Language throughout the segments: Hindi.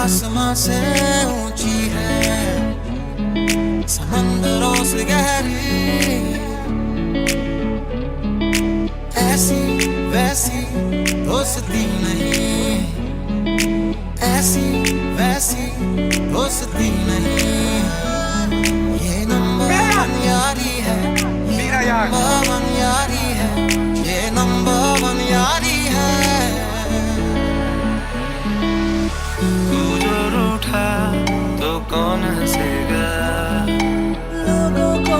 आसमां से ऊंची है, समंदरों से गहरी, ऐसी वैसी दोस्ती नहीं, ऐसी वैसी दोस्ती नहीं। ये नंबर वन यारी है, ये नंबर वन यारी है, ये नंबर वन यारी है। तू जो रूठा तो कौन हंसेगा, लोगों को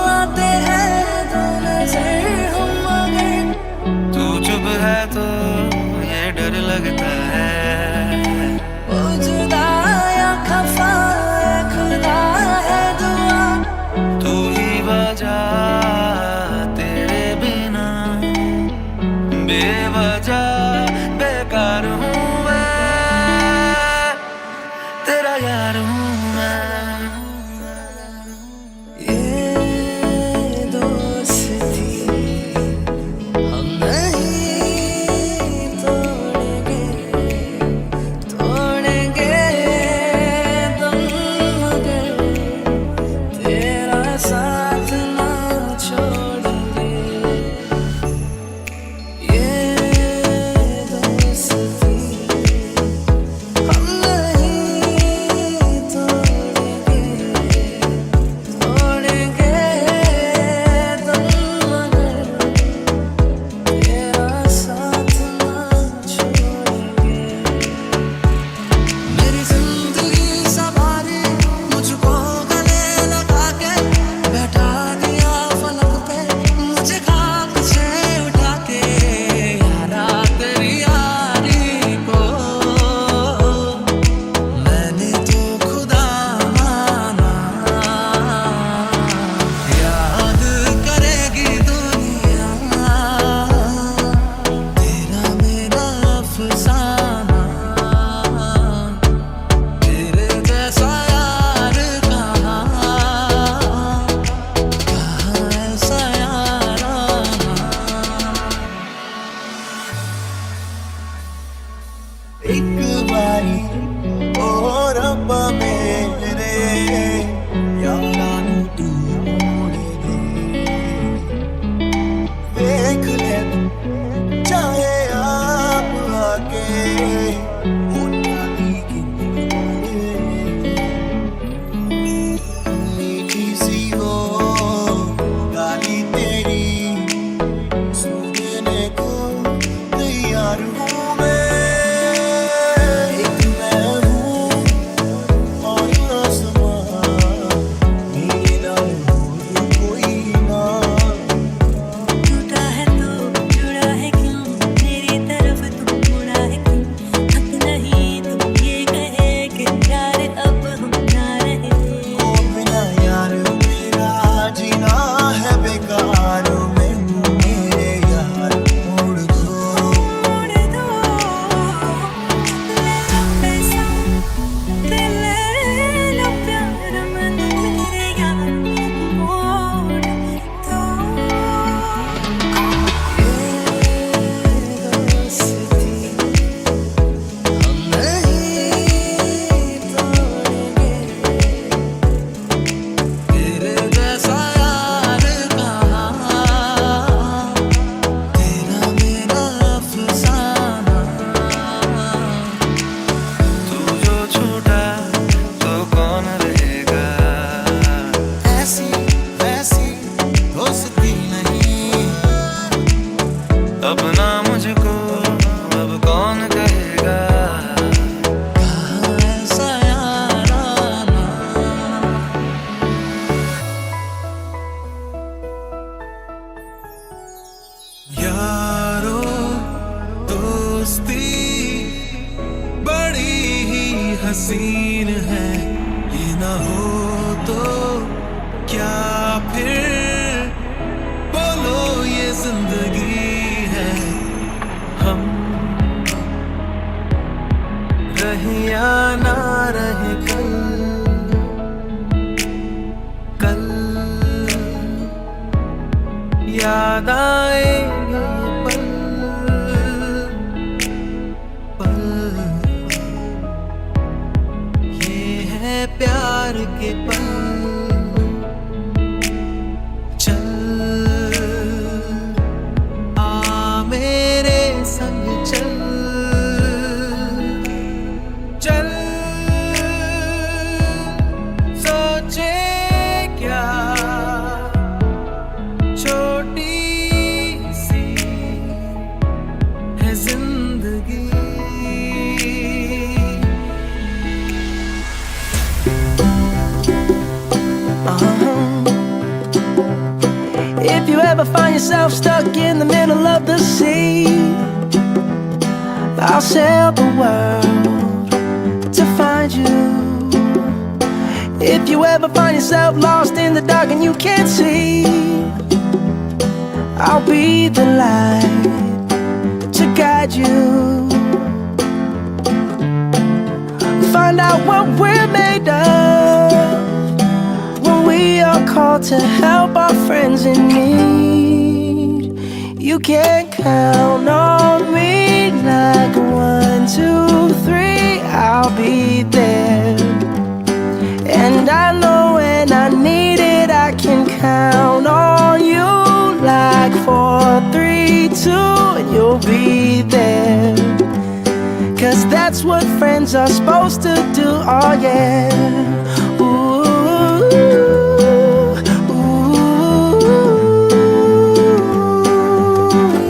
आते हैं दो नजर हम आगे। तू चुप है तो ये डर लगता है, वो जुदा या खफा है, खुदा है दुआ। तू ही वजह तेरे बिना बेवजह बेकार हूँ मैं, तेरा यार हूँ मैं। ये दोस्ती हम नहीं तोड़ेंगे, तोड़ेंगे दम मगर तेरा साथ ना छोड़ेंगे। ये दोस्ती हम नहीं तोड़ेंगे, तोड़ेंगे दम मगर तेरा साथ ना छोड़ेंगे। मेरी जिंदगी संभाली मुझको गले लगा के, बैठा दिया फलक पे मुझे खाक से उठा के। यारा तेरी यारी को मैंने तो खुदा माना, याद करेगी दुनिया तेरा मेरा अफसाना। तेरे जैसा यार कहाँ, कहाँ ऐसा याराना। एक बारी ओ रब्बा मेरे यारा नू तू मोड़ दे, देख ले तू चाहे आप आके होठा दी मीठी सी हो गाली तेरी सुनने को तैयार हूँ मैं। एक मैं हूँ और आसमां, मेरा और कोई ना। टूटा है तो जुड़ा है क्यों, मेरी तरफ तुम मुड़ा है क्यों। हक नहीं तुम ये कहे कि प्यार अब हम ना रहे। ओ बिना यार मेरा जीना है बेकार, मैं हूँ मेरे यार मोड़ दो। मोड़ दो, ले लो पैसा ते ले लो प्यार, मन मेरे यार मोड़ दो। ये दोस्ती हम नहीं तोड़ेंगे, तेरे जैसा यार कहाँ, तेरा मेरा अफसाना। तू जो छूटा तो कौन रहेगा, ऐसी वैसी दोस्ती नहीं। अपना मुझको अब कौन कहेगा, कहाँ ऐसा याराना। यारो दोस्ती बड़ी ही हसीन है, ये ना हो तो क्या फिर बोलो ये जिंदगी है। हम रहे या ना रहे कल, कल याद आएंगे पल पल। If you ever find yourself stuck in the middle of the sea, I'll sail the world to find you. If you ever find yourself lost in the dark and you can't see, I'll be the light to guide you. Find out what we're made of when we are called to help our friends in need. You can count on me like 1, 2, 3, I'll be there. And I know when I need it, I can count on you like 4, 3, 2, and you'll be there. 'Cause that's what friends are supposed to do, oh yeah. Ooh, ooh,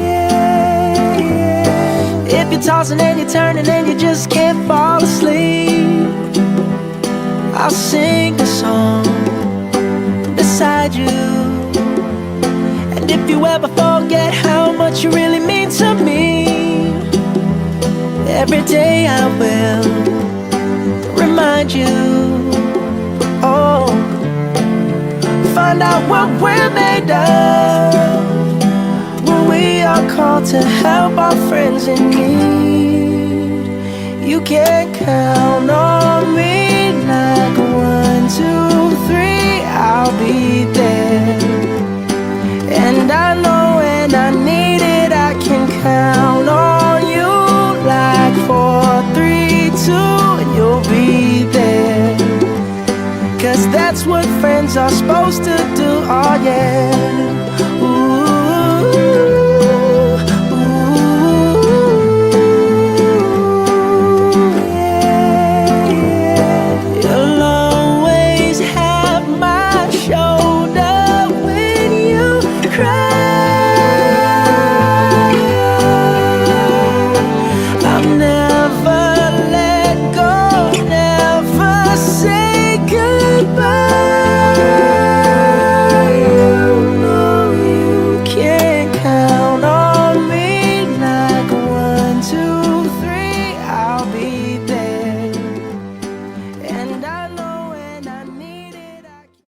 yeah, yeah. If you're tossing and you're turning and you just can't fall asleep, I'll sing a song beside you. And if you ever forget how much you really mean to me, every day I will remind you. Oh, find out what we're made of when we are called to help our friends in need. You can count on me like 1, 2, 3, I'll be there. And I know when I need it, I can count on you like 4, 3, 2, and you'll be there. 'Cause that's what friends are supposed to do, oh yeah.